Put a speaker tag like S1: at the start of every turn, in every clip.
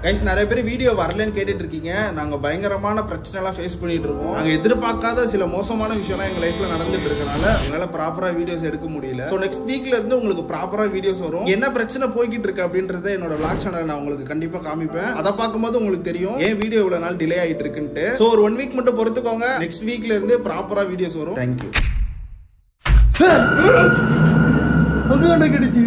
S1: Guys நிறைய பேர் video வரலன்னு கேட்டுட்டு இருக்கீங்க. நாங்க பயங்கரமான பிரச்சனை எல்லாம் ஃபேஸ் பண்ணிட்டு இருக்கோம். நாங்க எதிர்பார்க்காத சில மோசமான விஷயம்லாம் எங்க லைஃப்ல நடந்துட்டு இருக்கனால எங்களால ப்ராப்பரா வீடியோஸ் எடுக்க முடியல. சோ நெக்ஸ்ட் வீக்ல இருந்து உங்களுக்கு ப்ராப்பரா வீடியோஸ் வரும். என்ன பிரச்சனை போய்கிட்டு இருக்கு அப்படின்றத என்னோட vlog சேனல்ல நான் உங்களுக்கு கண்டிப்பா காமிப்பேன். அதை பார்க்கும்போது உங்களுக்கு தெரியும் ஏன் வீடியோ இவ்வளவு நாள் டிலே ஆயிட்டு இருக்குன்ட்டு. சோ ஒரு 1 வீக் மட்டும் பொறுத்துக்கோங்க. நெக்ஸ்ட் வீக்ல இருந்து ப்ராப்பரா வீடியோஸ் வரும். தேங்க்யூ.
S2: வந்து கிடைச்சு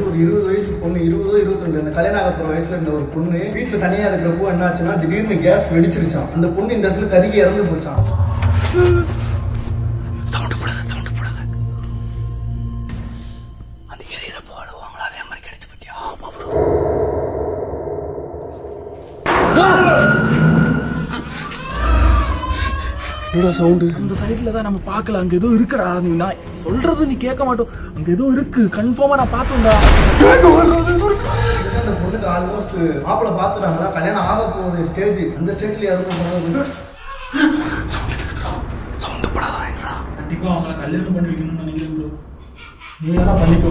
S2: ஒரு 20 வயசு பொண்ணு 20-22 அந்த கல்யாணம் ஆகிற வயசுல இருந்த ஒரு பொண்ணு வீட்டுல தனியா இருக்கிறப்போ என்ன ஆச்சுன்னா திடீர்னு கேஸ் வெடிச்சிருச்சான். அந்த பொண்ணு இந்த இடத்துல கருகி இறந்து போச்சான். அந்த ஏரியில போடுவாங்களா அதே மாதிரி கிடைச்சு பத்தியா? சவுண்டு அந்த சைட்ல தான் நம்ம பார்க்கல. அங்க ஏதோ இருக்குடா. நான் சொல்றது நீ கேட்க மாட்டோம். அங்க ஏதோ இருக்கு கன்ஃபார்மா நான் பார்த்தோம்டா. அந்த பொண்ணுக்கு ஆல்மோஸ்ட் மாப்பிள்ள பாத்துட்டாங்களா, கல்யாணம் ஆக போகுது ஸ்டேஜ். அந்த ஸ்டேஜ்ல இறந்து போனது சவுண்ட் படாதா? கண்டிப்பா அவங்கள கல்யாணம் பண்ணி வைக்கணும்னு நினைக்கிறேன். நீ என்ன பண்ணிக்கோ.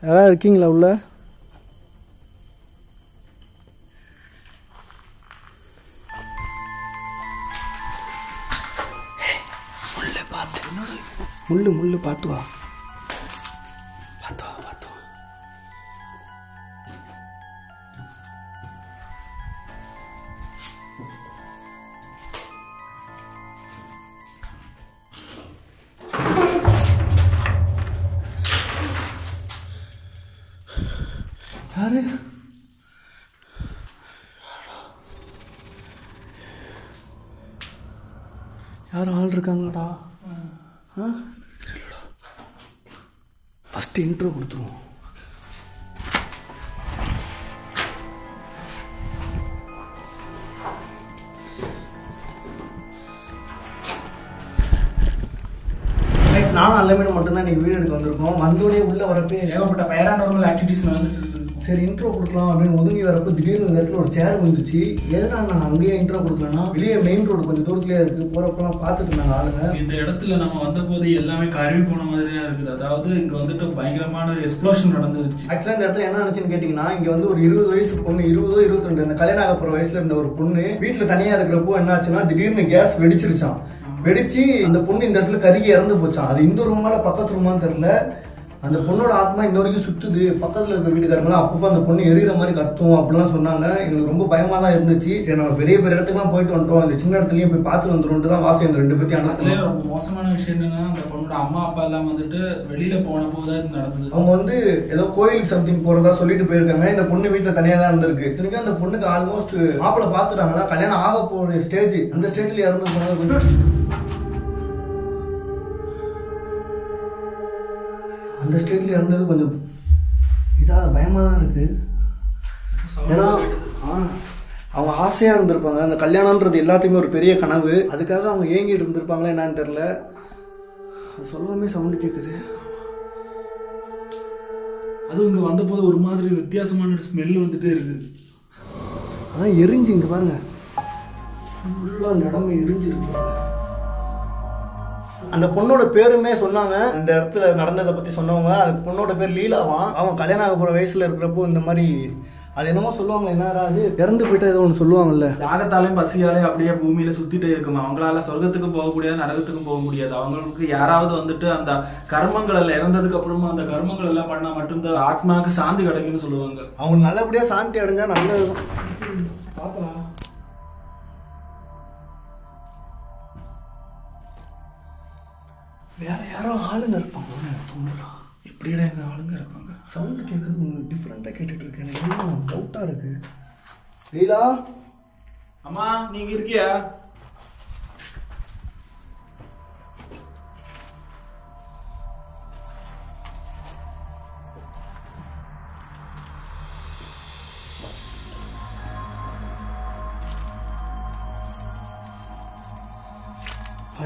S2: யாராவது இருக்கீங்களா உள்ள? முள்ளு பார்த்து வா. யாரு? யாரும் ஆள் இருக்காங்கடா. ஃபஸ்ட்டு இன்ட்ரோ கொடுத்துருவோம். நானும் அல்லமேனும் மட்டும்தான் இன்னைக்கு வீடு எடுக்க வந்திருக்கோம். வந்தோடனே உள்ள வரப்பே ஏகப்பட்ட பேரானார்மல் ஆக்டிவிட்டிஸ் நடந்துட்டு இருக்கு. சரி இன்ட்ரோ கொடுக்கலாம் அப்படின்னு ஒதுங்கி வரப்போ திடீர்னு இந்த இடத்துல ஒரு சேர் வந்துச்சு. எதனால நான் அங்கேயே இன்ட்ரோ கொடுக்கலன்னா வெளியே மெயின் ரோடு கொஞ்சம் தூரத்துலேயே இருக்கு. போறப்பெல்லாம் பார்த்துட்டு இருந்தாங்க ஆளுங்க. இந்த இடத்துல நம்ம வந்த போது எல்லாமே கருவி போன மாதிரியா இருக்குது. அதாவது இங்க வந்துட்டு பயங்கரமான எக்ஸ்ப்ளோஷன் நடந்துச்சு. ஆக்சுவலா இந்த இடத்துல என்ன நினைச்சுன்னு கேட்டீங்கன்னா, இங்க வந்து ஒரு 20 வயசு பொண்ணு 20-22 அந்த கல்யாணம் ஆக போற வயசுல இருந்த ஒரு பொண்ணு வீட்டுல தனியா இருக்கிறப்போ என்ன ஆச்சுன்னா திடீர்னு கேஸ் வெடிச்சிருச்சான். வெடிச்சு அந்த பொண்ணு இந்த இடத்துல கருகி இறந்து போச்சான். அது இந்த ரூமால பக்கத்து ரூமான்னு தெரியல. அந்த பொண்ணோட ஆத்மா இன்ன வரைக்கும் சுத்துது. பக்கத்துல இருக்க வீட்டுக்காரங்களாம் அப்பப்போ அந்த பொண்ணு எரியிற மாதிரி கத்தும் அப்படிலாம் சொன்னாங்க. எங்களுக்கு ரொம்ப பயமா தான் இருந்துச்சு. சரி நம்ம பெரிய பெரிய இடத்துக்குலாம் போயிட்டு வந்துட்டோம். அந்த சின்ன இடத்துலயும் போய் பார்த்து வந்துட்டு தான் வாசி அந்த 2 பேத்தி அனுப்பல. ரொம்ப மோசமான விஷயம் என்னன்னா, அந்த பொண்ணோட அம்மா அப்பா எல்லாம் வந்துட்டு வெளியில போன போதுதான் நடந்தது. அவங்க வந்து ஏதோ கோயிலுக்கு சம்திங் போறதா சொல்லிட்டு போயிருக்காங்க. இந்த பொண்ணு வீட்டுல தனியா தான் இருந்திருக்கு. இத்தனைக்கும் அந்த பொண்ணுக்கு ஆல்மோஸ்ட் மாப்பிள்ள பாத்துட்டாங்கன்னா கல்யாணம் ஆக போற ஸ்டேஜ். அந்த ஸ்டேஜ்ல இறந்து போனது அந்த ஸ்டேட்ல இருந்தது கொஞ்சம் இதாக பயமாக தான் இருக்குது. ஏன்னா அவங்க ஆசையாக இருந்திருப்பாங்க. அந்த கல்யாணன்றது எல்லாத்தையுமே ஒரு பெரிய கனவு. அதுக்காக அவங்க ஏங்கிட்டு இருந்திருப்பாங்களே என்னன்னு தெரில. சொல்லவே சவுண்டு கேட்குது.
S3: அதுவும் இங்கே வந்தபோது ஒரு மாதிரி வித்தியாசமான ஸ்மெல் வந்துட்டே இருக்குது.
S2: அதான் எரிஞ்சு இங்கே பாருங்க ஃபுல்லாக அந்த இடமே எரிஞ்சிருக்கு. அந்த பொண்ணோட பேருமே சொன்னாங்க. இந்த இடத்துல நடந்ததை பற்றி சொன்னவங்க, அந்த பொண்ணோட பேர் லீலாவான். அவன் கல்யாணம் ஆக போகிற வயசில் இருக்கிறப்போ இந்த மாதிரி அது என்னமோ சொல்லுவாங்களே, என்னடா அது இறந்து போயிட்டு ஏதோ ஒன்று சொல்லுவாங்கல்ல,
S3: தாகத்தாலையும் பசியாலையும் அப்படியே பூமியில சுத்திட்டே இருக்குமா. அவங்களால சொர்க்கத்துக்கும் போக முடியாது, நரகத்துக்கும் போக முடியாது. அவங்களுக்கு யாராவது வந்துட்டு அந்த கர்மங்கள் எல்லாம் இறந்ததுக்கு அப்புறமா அந்த கர்மங்கள் எல்லாம் பண்ணா மட்டும்தான் ஆத்மாவுக்கு சாந்தி கிடைக்கும்னு சொல்லுவாங்க.
S2: அவங்க நல்லபடியா சாந்தி அடைஞ்சா நல்லது.
S3: பாத்தலா
S2: வேற யாரோ ஆளுங்க இருப்பாங்க.
S3: எப்படிடா எங்க ஆளுங்க இருப்பாங்க?
S2: சவுண்டு கேட்குறது உங்களுக்கு டிஃப்ரெண்ட்டாக கேட்டுட்டு இருக்கு. எனக்கு இன்னும் டவுட்டாக இருக்கு. லீலா,
S3: அம்மா நீங்க இருக்கியா?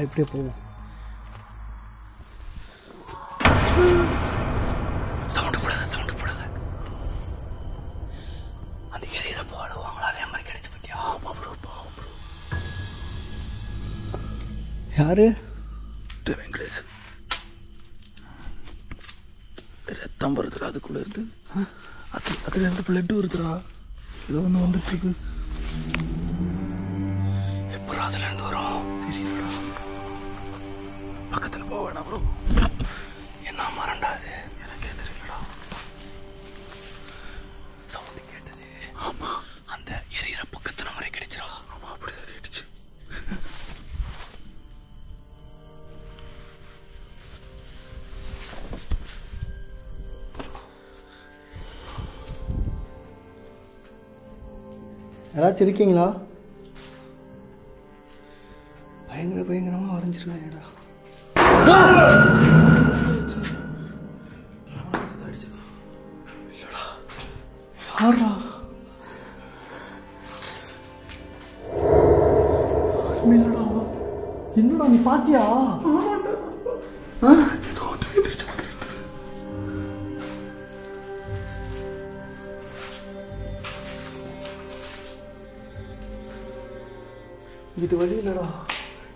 S2: இப்படியே போவோம். யாரு?
S3: வெங்கடேஷ். ரத்தம் வருதுடா அதுக்குள்ள இருந்து. அதுல இருந்து பிளட் வருதுடா. ஏதோ ஒன்று வந்துட்டு இருக்கு.
S2: எப்போ அதுல இருந்து வரும் தெரியலடா.
S3: பக்கத்துல போக வேணாம் ப்ரோ.
S2: என்ன மரண்டா அது? எனக்கே தெரியலடா. சவுண்டு கேட்டது.
S3: ஆமா,
S2: அந்த எரியிற பக்கத்துல மாதிரி கிடைச்சிடா.
S3: ஆமா, அப்படிதான் கேட்டுச்சு.
S2: யாராச்சும் இருக்கீங்களா? பயங்கரமாக வரைஞ்சிருக்காங்கடா. யாரா? என்னடா நீ பாத்தியா? இது வழி இல்லடா.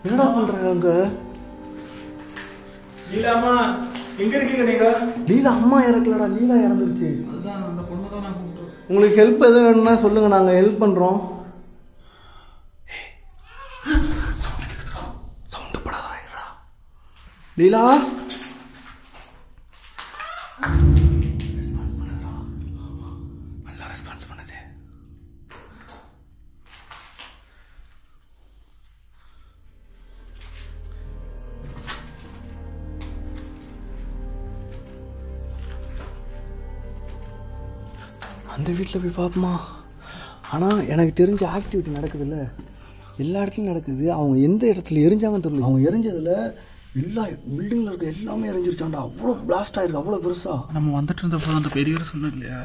S2: என்னடா பண்றாங்க அங்க?
S3: லீலா அம்மா எங்க இருக்கீங்க நீங்க?
S2: லீலா அம்மா இறக்கலடா, லீலா இறந்துருச்சு.
S3: அதுதான் அந்த பொண்ணை தான் நான் கூப்பிட்டேன்.
S2: உங்களுக்கு ஹெல்ப் எதுவும் வேணும்னா சொல்லுங்க, நாங்க ஹெல்ப் பண்றோம். சவுண்ட் படாதடா. லீலா நல்லா ரெஸ்பான்ஸ் பண்ணுது. அந்த வீட்டில் போய் பார்ப்போமா? ஆனால் எனக்கு தெரிஞ்ச ஆக்டிவிட்டி நடக்குதுல்ல, எல்லா இடத்துலையும் நடக்குது. அவங்க எந்த இடத்துல எரிஞ்சாங்கன்னு தெரியல. அவங்க எரிஞ்சதில் எல்லா பில்டிங்கில் இருக்க எல்லாமே எரிஞ்சிருச்சாண்டா. அவ்வளோ பிளாஸ்ட் ஆயிருக்கு, அவ்வளோ பெருசாக.
S3: நம்ம வந்துட்டு இருந்தப்போ அந்த பெரியவர் சொன்னோம் இல்லையா,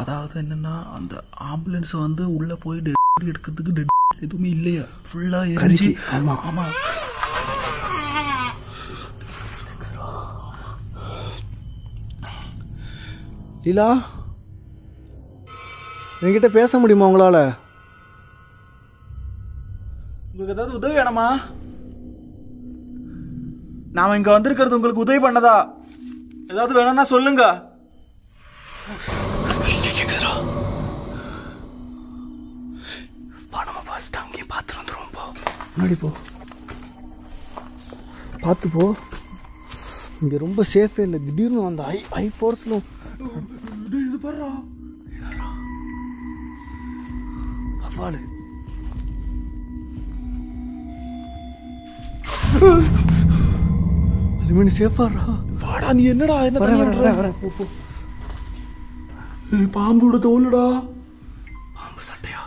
S3: அதாவது என்னன்னா அந்த ஆம்புலன்ஸை வந்து உள்ளே போய் டெட் எடுக்கிறதுக்கு டெட் எதுவுமே இல்லையா, ஃபுல்லாக எரிஞ்சு.
S2: ஆமாம்
S3: ஆமாம்.
S2: லீலா, என்கிட்ட பேச முடியுமா உங்களால்?
S3: உங்களுக்கு ஏதாவது உதவி வேணுமா? நாம இங்க வந்திருக்கிறது உங்களுக்கு உதவி பண்ணதா? ஏதாவது வேணும்னா சொல்லுங்க.
S2: முன்னாடி போ, பார்த்து போ. இங்கே ரொம்ப சேஃபே இல்லை. திடீர்னு அந்த ஹை ஃபோர்ஸில்
S3: இது பாருடா,
S2: அவ்வாடு அலுமினி சேஃபாரா?
S3: வாடா. நீ என்னடா என்ன
S2: வரேன் போ போ.
S3: பாம்போட தோலுடா.
S2: பாம்பு சட்டையா?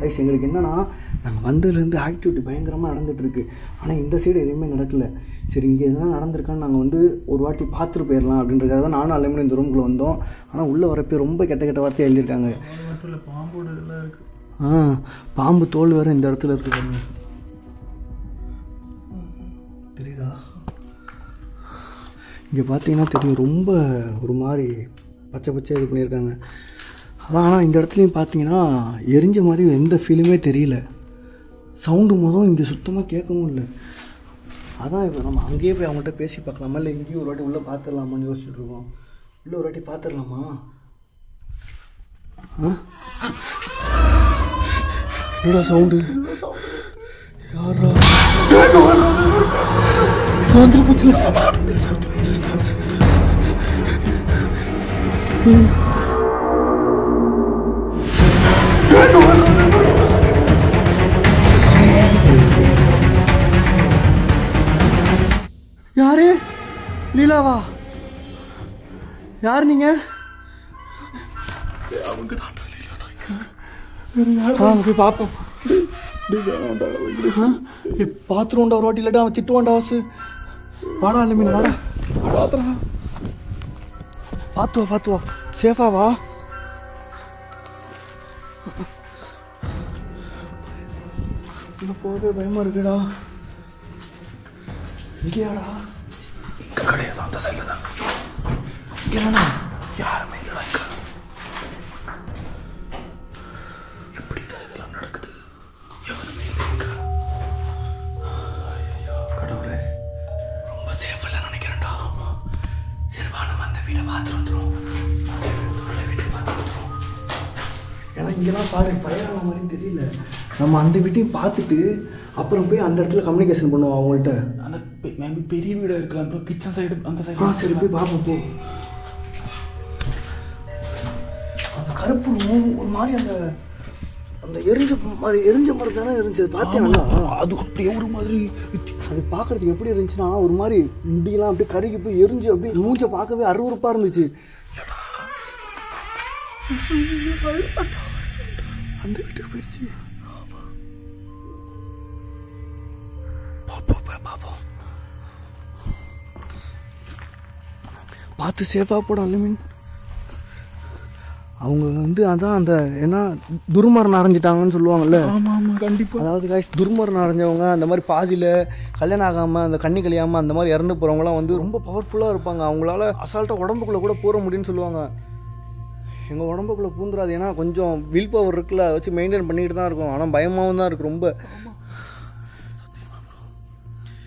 S2: ரைஸ், எங்களுக்கு என்னன்னா, நாங்கள் வந்ததுலேருந்து ஆக்டிவிட்டி பயங்கரமாக நடந்துகிட்ருக்கு. ஆனால் இந்த சைடு எதுவுமே நடக்கலை. சரி, இங்கே எதனா நடந்திருக்கான்னு நாங்கள் வந்து ஒரு வாட்டி பார்த்துட்டு போயிடலாம் அப்படின்றதுக்காக தான் நானும் அலுமினி இந்த ரூமுக்குள்ளே வந்தோம். ஆனால் உள்ளே வரப்போ ரொம்ப கெட்ட வார்த்தையை எழுதியிருக்காங்க.
S3: பாம்போட இதெல்லாம் இருக்கு.
S2: பாம்பு தோல் வேறு இந்த இடத்துல இருக்குது. தெரியுதா? இங்கே பார்த்தீங்கன்னா தெரியும், ரொம்ப ஒரு மாதிரி பச்சை பச்சை இது பண்ணியிருக்காங்க. அதான், ஆனால் இந்த இடத்துலையும் பார்த்தீங்கன்னா எரிஞ்ச மாதிரி எந்த ஃபீலுமே தெரியல. சவுண்டு மொதல் இங்கே சுத்தமாக கேட்கவும் இல்லை. அதான் இப்போ நம்ம அங்கேயே போய் அவங்கள்ட்ட பேசி பார்க்கலாமா, இல்லை இங்கேயும் ஒரு வாட்டி உள்ளே பார்த்துடலாமான்னு யோசிச்சுட்ருக்கோம். உள்ளே ஒரு வாட்டி பார்த்துடலாமா? என்னடா சவுண்டு? யாரா வந்துரு போச்சு. யாரு? லீலாவா? யார் நீங்க? அவங்க தான் போய் பார்ப்போம். பாத்ரூம்டா ஒரு வாட்டி இல்லாட்டா அவன் திட்டுவான்டா. வாசு வாடா, இல்லை மீன் வாடா. பார்த்துவா சேஃபாவா? இல்லை போகவே பயமாக இருக்குடா. இங்கேயாடா?
S3: இங்கே கிடையாது, அந்த சைடில் தான்.
S2: இங்கே தானா?
S3: யாருமே இல்லைடா. எப்படிடா இதெல்லாம் நடக்குது? எவனுமே இல்லைங்க. ஐயோ கடவுளே, ரொம்ப சேஃப் இல்லை நினைக்கிறேன்டா. சரி வா, நம்ம அந்த வீட்டை பார்த்துட்டு வந்துடும். வீட்டை பார்த்து வந்துடும்.
S2: ஏன்னா இங்கெல்லாம் பாரு, ஃபயர் ஆன மாதிரி தெரியல. நம்ம அந்த வீட்டையும் பார்த்துட்டு அப்புறம் போய் அந்த இடத்துல கம்யூனிகேஷன் பண்ணுவோம் அவங்கள்ட்ட.
S3: அந்த மேபி பெரிய வீடாக இருக்கலாம் ப்ரோ, கிச்சன் சைடு அந்த சைடு.
S2: சரி போய் பார்ப்போம் போ. அந்த கருப்பு ஒரு மாதிரி அந்த அந்த எரிஞ்ச மாதிரி தானே இருந்துச்சு. பார்த்தீங்களா?
S3: அது அப்படியே ஒரு மாதிரி
S2: அது பார்க்குறதுக்கு எப்படி இருந்துச்சுன்னா ஒரு மாதிரி முடியெல்லாம் அப்படியே கருகி போய் எரிஞ்சு அப்படியே மூஞ்சை பார்க்கவே அருவருப்பாக இருந்துச்சு. அந்த வீட்டுக்கு போயிடுச்சு. பார்த்து சேஃபாக போட அல்லமீன். அவங்க அதான் அந்த ஏன்னா துர்மரணம் அடைஞ்சிட்டாங்கன்னு சொல்லுவாங்கல்ல.
S3: ஆமாம் ஆமாம் கண்டிப்பாக.
S2: அதாவது துர்மரணம் அடைஞ்சவங்க அந்த மாதிரி பாதியில் கல்யாணம் ஆகாமல் அந்த கண்ணி கழியாமல் அந்த மாதிரி இறந்து போகிறவங்களாம் ரொம்ப பவர்ஃபுல்லாக இருப்பாங்க. அவங்களால அசால்ட்டாக உடம்புக்குள்ளே கூட பூர முடியும்னு சொல்லுவாங்க. எங்கள் உடம்புக்குள்ளே பூந்துடாது, ஏன்னா கொஞ்சம் வில் பவர் இருக்குல்ல, அதை வச்சு மெயின்டைன் பண்ணிக்கிட்டு தான் இருக்கும். ஆனால் பயமாகவும் தான் இருக்குது ரொம்ப.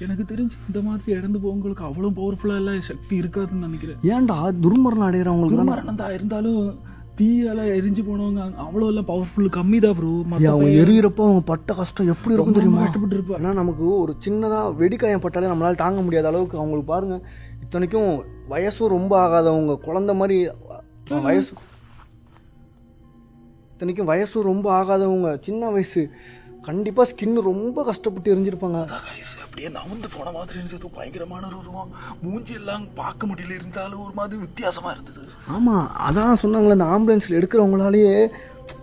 S3: எனக்கு தெரிஞ்சு இந்த மாதிரி இறந்து போவங்களுக்கு அவ்வளோ பவர்ஃபுல்லாக இல்லை, சக்தி இருக்காதுன்னு நினைக்கிறேன்.
S2: ஏன்டா துர்மரணம் அடைகிறவங்களுக்கு தான்
S3: மரணம் தான் இருந்தாலும் தீயால் எரிஞ்சு போனவங்க அவ்வளோ எல்லாம் பவர்ஃபுல் கம்மி தான் ப்ரோ.
S2: அவங்க எரியிறப்போ அவங்க பட்ட கஷ்டம் எப்படி இருக்கும் தெரியுமா?
S3: கஷ்டப்பட்டு இருப்பா.
S2: ஏன்னா நமக்கு ஒரு சின்னதாக வெடிக்காயம் பட்டாலே நம்மளால் தாங்க முடியாத அளவுக்கு அவங்களுக்கு பாருங்கள். இத்தனைக்கும் வயசும் ரொம்ப ஆகாதவங்க, குழந்த மாதிரி இத்தனைக்கும் வயசும் ரொம்ப ஆகாதவங்க, சின்ன வயசு, கண்டிப்பாக ஸ்கின்னு ரொம்ப கஷ்டப்பட்டு எரிஞ்சிருப்பாங்க.
S3: அப்படியே நவந்து போன மாதிரி இருந்தது, பயங்கரமான ஒரு உருவம், மூஞ்சி எல்லாம் பார்க்க முடியல, இருந்தாலும் ஒரு மாதிரி வித்தியாசமாக இருந்தது. ஆமாம்,
S2: அதான் சொன்னாங்களே, இந்த ஆம்புலன்ஸில் எடுக்கிறவங்களாலேயே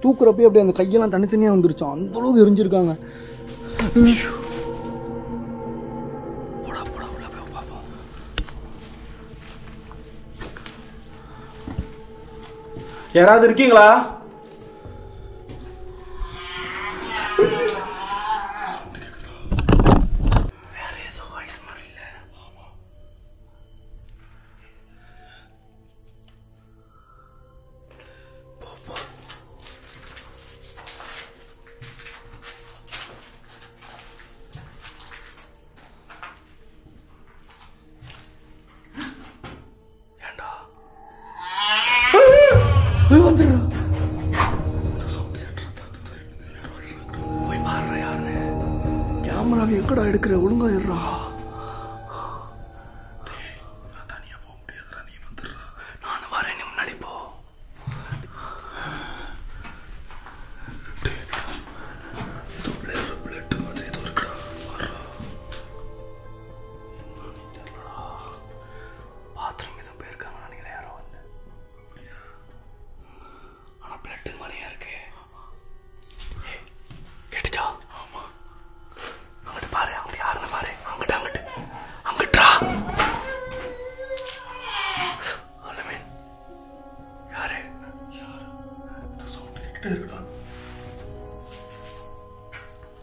S2: தூக்குறப்பே அப்படியே அந்த கையெல்லாம் தனித்தனியாக வந்துருச்சோம், அந்தளவுக்கு எரிஞ்சிருக்காங்க.
S3: யாராவது இருக்கீங்களா?
S2: கேமராவை எங்கடா எடுக்கிற? ஒழுங்கா ஏறா. நானும் வரேன், நீ முன்னாடி போ. பாத்ரூம் எதுவும் போயிருக்காங்க நினைக்கிறேன் யாரோ வந்து. ஆனா பிளட்டு மாதிரியா இருக்கு. கேட்டுச்சா? ஆமா. அங்கிட்டு பாரு, அவங்க யாருன்னு பாரு. அங்கிட்டு அங்கிட்டு அங்கிட்டா. அல்லமேன் யாரு? சவுண்ட் கேட்டுட்டே இருக்கா?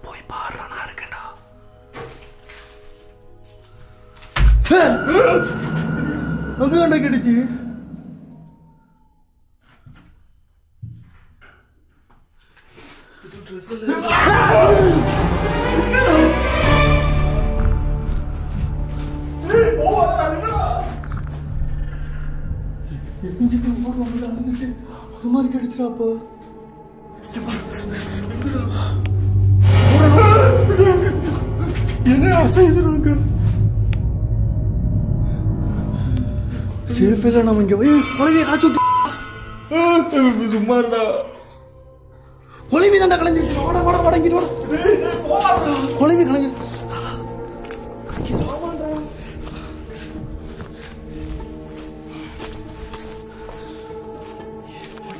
S2: போய் பாரு, நான் இருக்கேன்டா. அங்கே கிடைச்சு எரிஞ்சிட்டு ஓடுவாங்கல்ல அழுதுட்டு அது மாதிரி கிடைச்சிடா அப்போ என்ன அசைதுறாங்க சேஃப் இல்லை நம்ம இங்கே குழந்தைய களைச்சு விட்டு சும்மாடா குழவி தாண்டா கலைஞ்சிருச்சு ஓட ஓட வடங்கிட்டு குழவி கலைஞ்சி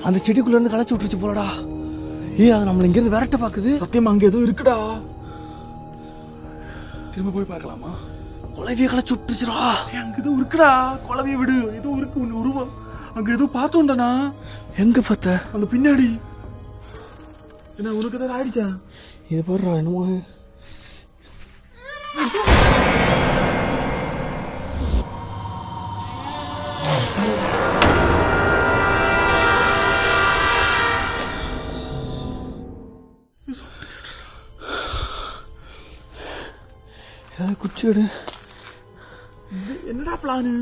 S2: அந்த செடிக்குள்ள இருந்து களைச்சு விட்டுருச்சு போலடா அது நம்மள இங்கிருந்து விரட்ட பாக்குது
S3: சத்தியமா அங்க ஏதோ இருக்குடா திரும்ப போய் பார்க்கலாமா
S2: குழவிய களைச்சு விட்டுருச்சுடா
S3: அங்க ஏதோ இருக்குடா குழவிய விடு ஏதோ இருக்கு ஒன்று உருவம் அங்க ஏதோ பார்த்தோம்டா
S2: எங்க பார்த்த
S3: அந்த பின்னாடி என்ன உனக்கு ஏதாவது ஆயிடுச்சா
S2: இது பாடுறா என்னமோ குச்சி எடு
S3: என்னடா பிளானு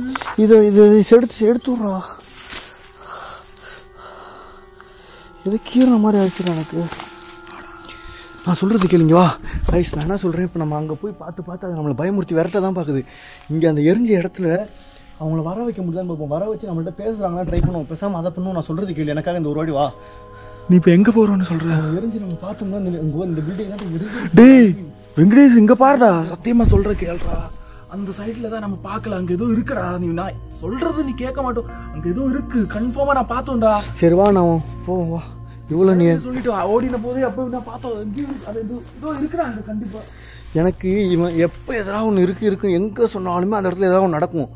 S2: இது இது எடுத்துடுறா எது கீரை மாதிரி ஆயிடுச்சுடா எனக்கு நான் சொல்கிறது கேளுங்க வா ரைஸ் நான் என்ன சொல்கிறேன் இப்போ நம்ம அங்கே போய் பார்த்து அதை நம்மளை பயமுறுத்தி விரட்ட தான் பார்க்குது இங்கே அந்த எரிஞ்ச இடத்துல அவங்கள வர வைக்க முடியாதுன்னு பார்ப்போம் வர வச்சு நம்மள்ட்ட பேசுகிறாங்களா ட்ரை பண்ணுவோம் பேசாமல் அதை பண்ணுவோம் நான் சொல்கிறது கேள்வி எனக்காக இந்த ஒரு வாடி வா
S3: நீ இப்போ எங்கே போகிறோன்னு சொல்கிற
S2: எரிஞ்சு நம்ம பார்த்தோம்னா இந்த பில்டிங் தான் எரிஞ்சு
S3: டேய் வெங்கடேஷ் இங்கே பாருடா சத்தியமாக சொல்கிற கேள்றா அந்த சைடில் தான் நம்ம பார்க்கல அங்கே ஏதோ இருக்குடா நீ நான் சொல்கிறது நீ கேட்க மாட்டோம் அங்கே ஏதோ இருக்கு கன்ஃபார்மாக நான் பார்த்தோம்டா
S2: சரி வா நான் போவோம் வா இவ்வளோ நீ
S3: சொல்லிட்டு ஓடின போதே அப்போ நான் பார்த்தோம் அது ஏதோ இருக்குடா அங்கே கண்டிப்பாக
S2: எனக்கு இவன் எப்போ எதாவது ஒன்று இருக்கு எங்கே சொன்னாலுமே அந்த இடத்துல ஏதாவது ஒன்று நடக்கும்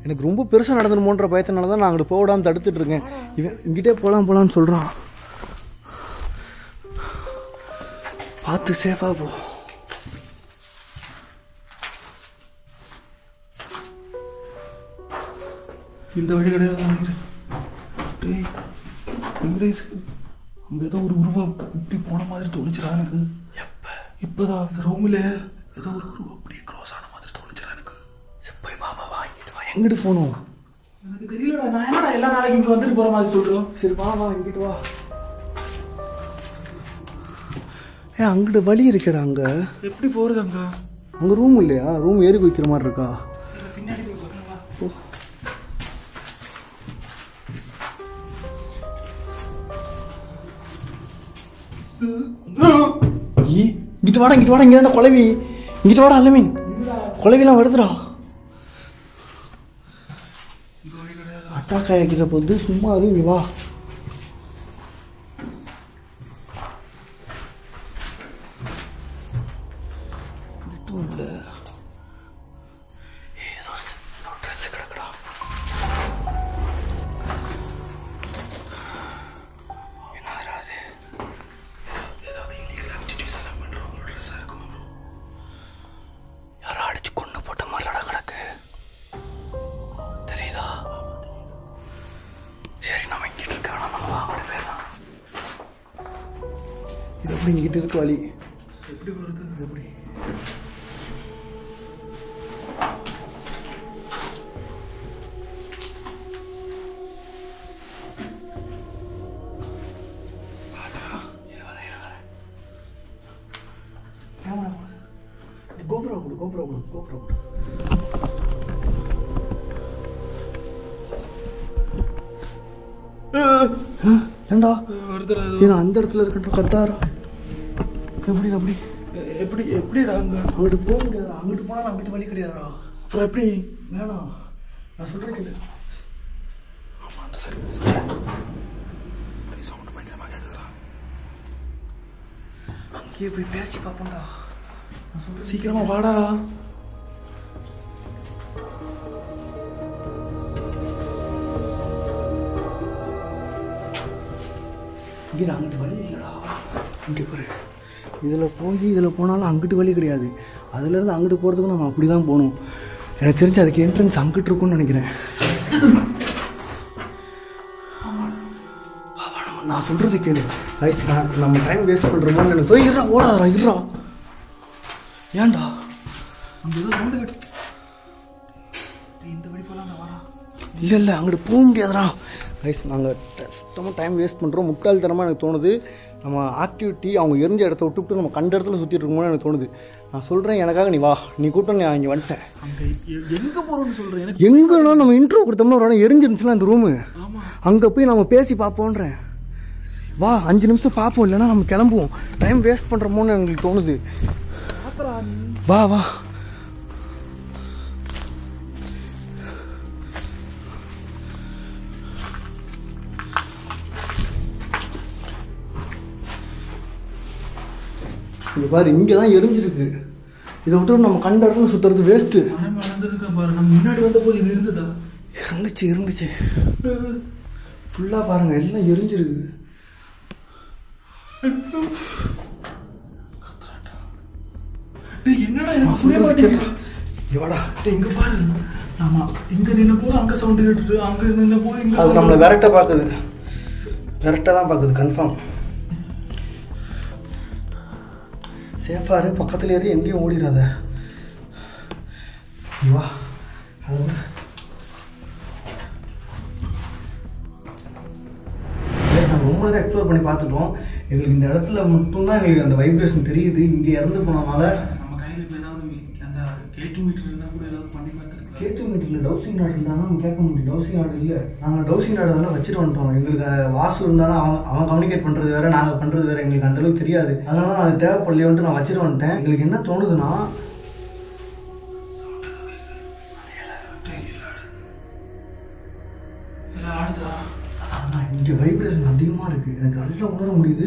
S2: எனக்கு ரொம்ப பெருசாக நடந்துடுமோன்ற பயத்தினால தான் நான் அங்கிட்டு போடாமல் தடுத்துட்டு இருக்கேன் இவன் இங்கிட்டே போகலான்னு சொல்கிறான் பார்த்து சேஃபாக போ
S3: இந்த வழி கிடையாது நினைக்கிறேன் டேய் வெங்கடேஷ் அங்கே ஏதோ ஒரு உருவம் இப்படி போன மாதிரி தோணுச்சுடா எனக்கு இப்போதான் அந்த ரூமில் ஏதோ ஒரு உருவம் அப்படியே க்ளோஸ் ஆன மாதிரி தோணுச்சுடா எனக்கு
S2: போய் வா இங்கிட்டு வா எங்கிட்டு போகணும்
S3: எனக்கு தெரியலடா நான் என்னடா எல்லா நாளைக்கு இங்கே வந்துட்டு போகிற மாதிரி சொல்கிறோம்
S2: சரி வா இங்கிட்டு வா அங்கிட்டு வழி இருக்கடா அங்கே
S3: எப்படி போகிறது
S2: அங்கே ரூம் இல்லையா ரூம் ஏறி வைக்கிற மாதிரி இருக்கா
S3: பின்னாடி போய் பார்க்கலாம்
S2: இங்கிட்டு வாடா இங்கே தானே குழவி இங்கிட்டு வாடா அல்லமீன் குழவிலாம் வருதுடா அட்டாக்காய் வைக்கிற போது சும்மா நீ வா இங்கிட்டு இருக்கு வழி
S3: எப்படி வருது
S2: எப்படி கோபுரா கொடு ஏண்டா வருதுடா அந்த இடத்துல இருக்கட்டும் கத்தாரா
S3: எப்படிடா
S2: அங்கிட்டு போக முடியாதுடா அங்கிட்டு போனால் அங்கிட்டு வழி கிடையாதுடா
S3: அப்புறம் எப்படி
S2: வேணாம் நான் சொல்கிறேன் கேளு
S3: ஆமாம் அந்த சைடு சவுண்டு பயங்கரமாக கேட்குதுடா
S2: அங்கேயே போய் பேசி பார்ப்போம்டா நான் சொல்கிறேன்
S3: சீக்கிரமா வாடா
S2: இங்கே அங்கிட்டு வழி இல்லைடா இங்கே பாரு இதில் போனாலும் அங்கிட்டு வழி கிடையாது அதுலேருந்து அங்கிட்டு போகிறதுக்கு நம்ம அப்படி தான் போகணும் எனக்கு தெரிஞ்சு அதுக்கு என்ட்ரன்ஸ் அங்கிட்டு இருக்குன்னு நினைக்கிறேன் நான் சொல்றது கேளு. நம்ம டைம் வேஸ்ட் பண்றோமோன்னு எனக்கு இருறா, ஓடாதரா இருறா. ஏன்டா அங்கே ஏதோ சவுண்டு கேட்டு இந்த வழி போலாம் வாடா. இல்லை அங்கிட்டு போக முடியாதுடா ரைஸ். நாங்கள் சுத்தமாக டைம் வேஸ்ட் பண்ணுறோம். முக்கால் தரமாக எனக்கு தோணுது. நம்ம ஆக்டிவிட்டி அவங்க எரிஞ்ச இடத்த விட்டுவிட்டு நம்ம கண்ட இடத்துல சுற்றிட்டு இருக்கோம்னு எனக்கு தோணுது. நான் சொல்கிறேன், எனக்காக நீ வா. நீ கூட்டம் நான் இங்கே வந்துட்டேன்.
S3: எங்கே போகிறோன்னு சொல்கிறேன்.
S2: எங்கன்னா நம்ம இன்ட்ரோ கொடுத்தோம்னா ஒரு இடம் எரிஞ்சிருந்துச்சுன்னா அந்த ரூமு அங்கே போய் நம்ம பேசி பார்ப்போன்றேன். வா 5 நிமிஷம் பார்ப்போம், இல்லைன்னா நம்ம கிளம்புவோம். டைம் வேஸ்ட் பண்ணுறோமோன்னு எங்களுக்கு தோணுது. வா வா. இங்கே பாரு, இங்கே தான் எரிஞ்சிருக்கு. இதை விட்டு நம்ம கண்ட இடத்துல சுற்றுறது வேஸ்ட்டு.
S3: பாரு, நம்ம முன்னாடி வந்த போது இது இருந்ததா?
S2: இருந்துச்சு ஃபுல்லாக பாருங்கள், எல்லாம் எரிஞ்சிருக்கு.
S3: என்னடா எனக்கு புரிய மாட்டேங்குது.
S2: எவாடா
S3: இங்கே பாரு, ஆமா இங்கே நின்ன போது அங்கே சவுண்டு கேட்டுட்டு, அங்கே நின்ன போது இங்கே
S2: அது நம்மளை விரட்ட பார்க்குது. விரட்ட தான் பார்க்குது கன்ஃபார்ம். சேஃபாக இரு, பக்கத்தில் ஏறி எங்கேயும் ஓடிடாத. வா. அது நாங்கள் ரொம்ப நேரம் எக்ஸ்ப்ளோர் பண்ணி பார்த்துட்டோம். எங்களுக்கு இந்த இடத்துல மட்டும்தான் எங்களுக்கு அந்த வைப்ரேஷன் தெரியுது. இங்கே இறந்து போனதுனால
S3: நம்ம கையில் இப்போ ஏதாவது அந்த கேட்டு மீட்டர் இருந்தால் கூட ஏதாவது பண்ணி பார்த்துருக்கோம்.
S2: கேட்டு மீட்டரில் டவுசிங் நாடு இருந்தாலும் நம்ம கேட்க முடியும். டவுசிங் நாடு இல்லை, நாங்கள் டவுசிங் நாடு அதெல்லாம் வச்சுட்டு வந்துட்டோம். எங்களுக்கு வாசு இருந்தாலும் அவன் கம்யூனிகேட் பண்ணுறது வேறு, நாங்கள் பண்ணுறது வேறு. எங்களுக்கு அந்தளவுக்கு தெரியாது. அதனால நான் அது தேவைப்படலையோன்ட்டு நான் வச்சுட்டு வந்துட்டேன். எங்களுக்கு என்ன தோணுதுன்னா, இங்கே வைப்ரேஷன் அதிகமாக இருக்குது. எனக்கு நல்லா உணர முடியுது.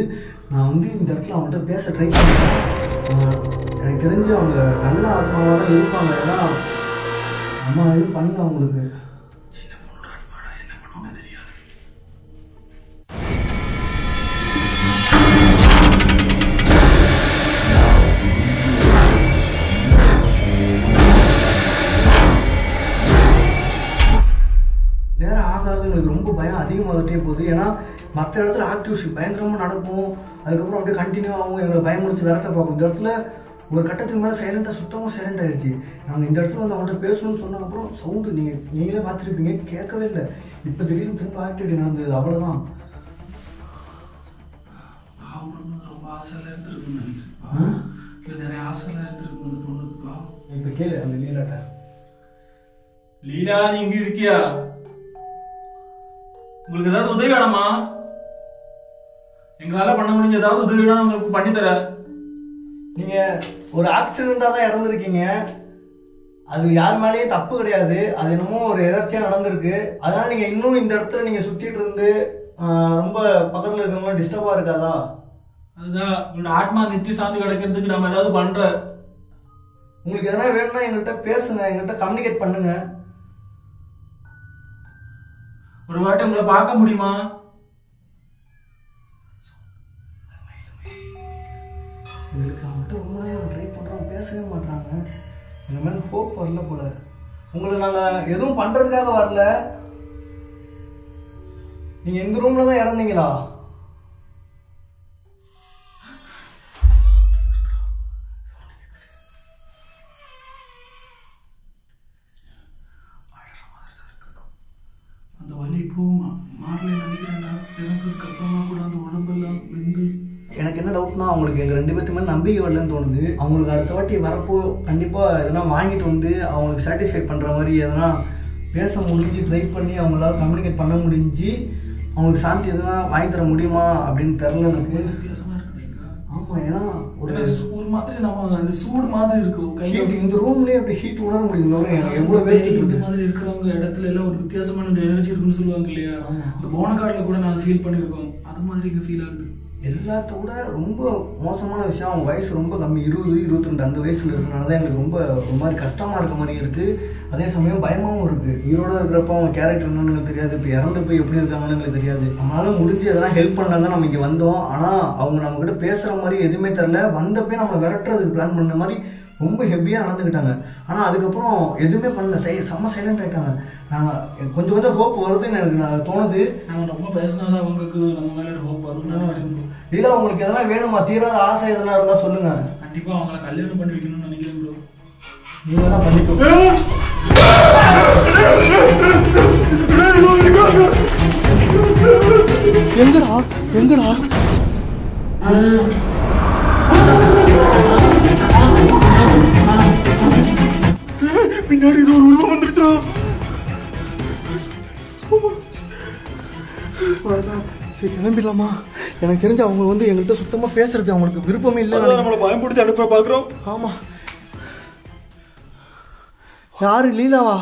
S2: நான் இந்த இடத்துல அவங்கள்ட்ட பேச ட்ரை பண்ணுறேன். எனக்கு தெரிஞ்சு அவங்க நல்ல ஆத்மாவாக தான் இருப்பாங்க. ஏன்னா அம்மா எதுவும் பண்ணல அவங்களுக்கு. சின்ன பொண்ணோட ஆத்மாடா, என்ன பண்ணுவாங்க தெரியாது. நேரம் ஆகாது எங்களுக்கு ரொம்ப பயம் அதிகமாகிட்டே போகுது. ஏன்னா மற்ற இடத்துல ஆக்டிவிட்டி பயங்கரமாக நடக்கும், அதுக்கப்புறம் அப்படியே கண்டினியூ ஆகும். எங்களை பயமுறுத்தி விரட்ட பார்க்கும். இந்த இடத்துல ஒரு கட்டத்துக்கு மேலே சைலண்டாக, சுத்தமாக சைலண்ட் ஆகிடுச்சு. நாங்கள் இந்த இடத்துல வந்து அவங்கள்ட்ட பேசணும்னு சொன்னதுக்கப்புறம் சவுண்டு நீங்களே பார்த்துருப்பீங்க, கேட்கவே இல்லை. இப்போ திடீர்னு திரும்ப ஆக்டிவிட்டி நடந்தது, அவ்வளோதான்.
S3: ரொம்ப ஆசையாக இருந்துருக்குன்னு நினைக்கிறேன். இல்லை நிறைய ஆசையாக இருந்துருக்குன்னு தோணுதுப்பா.
S2: இப்போ கேளு அந்த லீலாட்ட.
S3: லீலா, நீ இங்கே இருக்கியா? உங்களுக்கு ஏதாவது உதவி வேணாமா? எங்களால் பண்ண முடிஞ்ச ஏதாவது உதவி வேணா உங்களுக்கு பண்ணித்தரேன்.
S2: நீங்கள் ஒரு ஆக்சிடெண்ட்டாக தான் இறந்துருக்கீங்க. அது யார் மேலேயும் தப்பு கிடையாது. அது என்னமோ ஒரு எதர்ச்சியாக நடந்திருக்கு. அதனால் நீங்கள் இன்னும் இந்த இடத்துல நீங்கள் சுற்றிட்டு இருந்து ரொம்ப பக்கத்தில் இருக்கவங்க டிஸ்டர்பாக இருக்காதா?
S3: அதுதான் உங்களோட ஆத்மா நித்திய சாந்தி கிடைக்கிறதுக்கு நம்ம ஏதாவது பண்ணுற.
S2: உங்களுக்கு எதனா வேணும்னா எங்கள்கிட்ட பேசுங்க, எங்கள்கிட்ட கம்யூனிகேட் பண்ணுங்க.
S3: ஒரு வாட்டி உங்களை பார்க்க முடியுமா?
S2: எங்களுக்கு அவங்கள்ட்ட ரொம்ப நேரம் ட்ரை பண்ணுறோம், பேசவே மாட்டாங்க. இந்த மாதிரி ஹோப் வரல போல. உங்களை நாங்கள் எதுவும் பண்ணுறதுக்காக வரல. நீங்கள் எங்கள் ரூமில் தான் இறந்தீங்களா?
S3: அந்த வலி இப்பவும் மாறல நினைக்கிறேன்டா. இறந்ததுக்கு அப்புறமா கூட அந்த உடம்பெல்லாம் வெந்து.
S2: எனக்கு என்ன டவுட்னா, அவங்களுக்கு எங்கள் 2 பேர்த்து மேலே நம்பிக்கை வரலன்னு தோணுது. அவங்களுக்கு அடுத்த வாட்டி வரப்போ கண்டிப்பாக எதனா வாங்கிட்டு வந்து அவங்களுக்கு சாட்டிஸ்ஃபைட் பண்ணுற மாதிரி எதனா பேச முடிஞ்சு ட்ரை பண்ணி அவங்களால கம்யூனிகேட் பண்ண முடிஞ்சு அவங்களுக்கு சாந்தி எதுனா வாங்கி தர முடியுமா அப்படின்னு தெரில எனக்கு.
S3: வித்தியாசமாக இருக்கு.
S2: ஆமாம், ஏன்னா
S3: ஒரு மாதிரி நம்ம இந்த சூடு மாதிரி இருக்கு.
S2: இந்த ரூம்லேயே அப்படி ஹீட் உணர முடியுது. எனக்கு எவ்வளோ பேர்
S3: இந்த மாதிரி இருக்கிறவங்க இடத்துல எல்லாம் ஒரு வித்தியாசமான எனர்ஜி இருக்குன்னு சொல்லுவாங்க இல்லையா? இந்த போனகார்டில் கூட நான் ஃபீல் பண்ணியிருக்கோம். அது மாதிரி இங்கே ஃபீல் ஆகுது.
S2: எல்லாத்த விட ரொம்ப மோசமான விஷயம், அவங்க வயசு ரொம்ப கம்மி, 20, 22 அந்த வயசில் இருக்கிறனால தான் எனக்கு ரொம்ப ஒரு மாதிரி கஷ்டமாக இருக்க மாதிரி இருக்குது. அதே சமயம் பயமாகவும் இருக்குது. உயிரோடு இருக்கிறப்ப அவங்க கேரக்டர் என்னன்னு எங்களுக்கு தெரியாது. இப்போ இறந்து போய் எப்படி இருக்காங்கன்னு எங்களுக்கு தெரியாது. நம்மளால முடிஞ்சு எதனா ஹெல்ப் பண்ணலாம் தான் நம்ம இங்கே வந்தோம். ஆனால் அவங்க நம்மக்கிட்ட பேசுகிற மாதிரி எதுவுமே தெரில. வந்தப்பே நம்மளை விரட்டுறதுக்கு பிளான் பண்ண மாதிரி ரொம்ப ஹெவியாக நடந்துக்கிட்டாங்க. ஆனால் அதுக்கப்புறம் எதுவுமே பண்ணல, செம்ம சைலண்ட் ஆகிட்டாங்க. நாங்கள் கொஞ்சம் கொஞ்சம் ஹோப் வருதுன்னு எனக்கு தோணுது.
S3: நாங்கள் ரொம்ப பேசினாதான் அவங்களுக்கு நம்ம மேலே ஹோப் வரும்.
S2: இல்லை உங்களுக்கு எதனா வேணுமா, தீராத ஆசை எதனா இருந்தால் சொல்லுங்கள்.
S3: கண்டிப்பாக அவங்கள கல்யாணம் பண்ணி வைக்கணும்னு நினைக்கிறேன் ப்ரோ.
S2: நீ வேணா பண்ணிக்கோ. எங்கடா எங்கடா பின்னாடி இது ஒரு உருவம் வந்துருச்சா? சரி கிளம்பிடலாமா? எனக்கு தெரிஞ்சு அவங்க வந்து எங்கள்கிட்ட சுத்தமாக பேசுறது அவங்களுக்கு விருப்பமே இல்லை.
S3: நம்மளை பயன்படுத்தி அனுப்ப பார்க்குறோம்.
S2: ஆமாம். யாரு லீலாவா?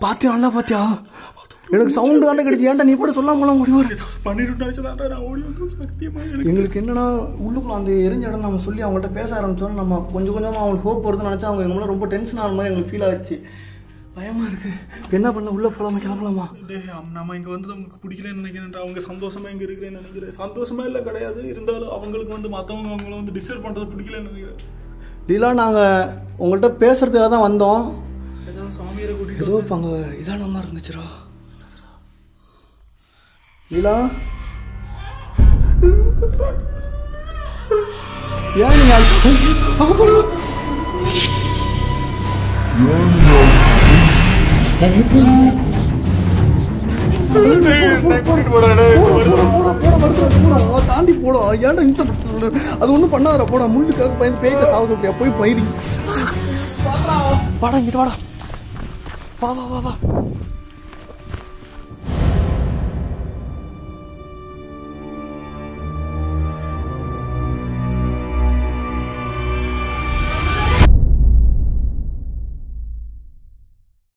S2: பாத்தியா நல்லா பாத்தியா? எனக்கு சவுண்டு தாண்டா கிடைச்சி. ஏன்டா நீ கூட சொல்லாமலாம் முடியும் எங்களுக்கு என்னன்னா உள்ளுக்குள்ள அந்த எரிஞ்ச இடம் நம்ம சொல்லி அவங்கள்ட்ட பேச ஆரம்பிச்சோன்னா நம்ம கொஞ்சம் கொஞ்சமாக அவங்களுக்கு ஹோப் போகிறதுன்னு நினச்சா அவங்க எங்களை ரொம்ப டென்ஷன் ஆகிற மாதிரி எங்களுக்கு ஃபீல் ஆகிடுச்சு. பயமாக இருக்குது. என்ன பண்ண உள்ளே போகலாமா கிளம்பலாமா?
S3: நம்ம இங்கே வந்து அவங்களுக்கு பிடிக்கலன்னு நினைக்கிறேன். அவங்க சந்தோஷமாக இங்கே இருக்கிறேன்னு நினைக்கிறேன். சந்தோஷமாக இல்லை கிடையாது, இருந்தாலும் அவங்களுக்கு வந்து மற்றவங்க அவங்கள வந்து டிஸ்டர்ப் பண்ணுறது பிடிக்கலன்னு நினைக்கிறேன்.
S2: லீலா நாங்கள் உங்கள்கிட்ட பேசுகிறதுக்காக தான் வந்தோம்.
S3: ஏதாவது சாமியாரை கூட்டிகிட்டு
S2: ஏதோ இப்போ அங்கே இதான மாதிரி இருந்துச்சுரா. லீலா ஏன் நீங்கள் தாண்டி போடும். ஏன்டா இந்த அது ஒன்றும் பண்ணாதடா. போடா முள்ளுக்காக பயந்து பேய்க்க சாவ சொல்றியா? போய் பயிரி வாடா இங்கிட்டு வாடா. வா வா வா வா.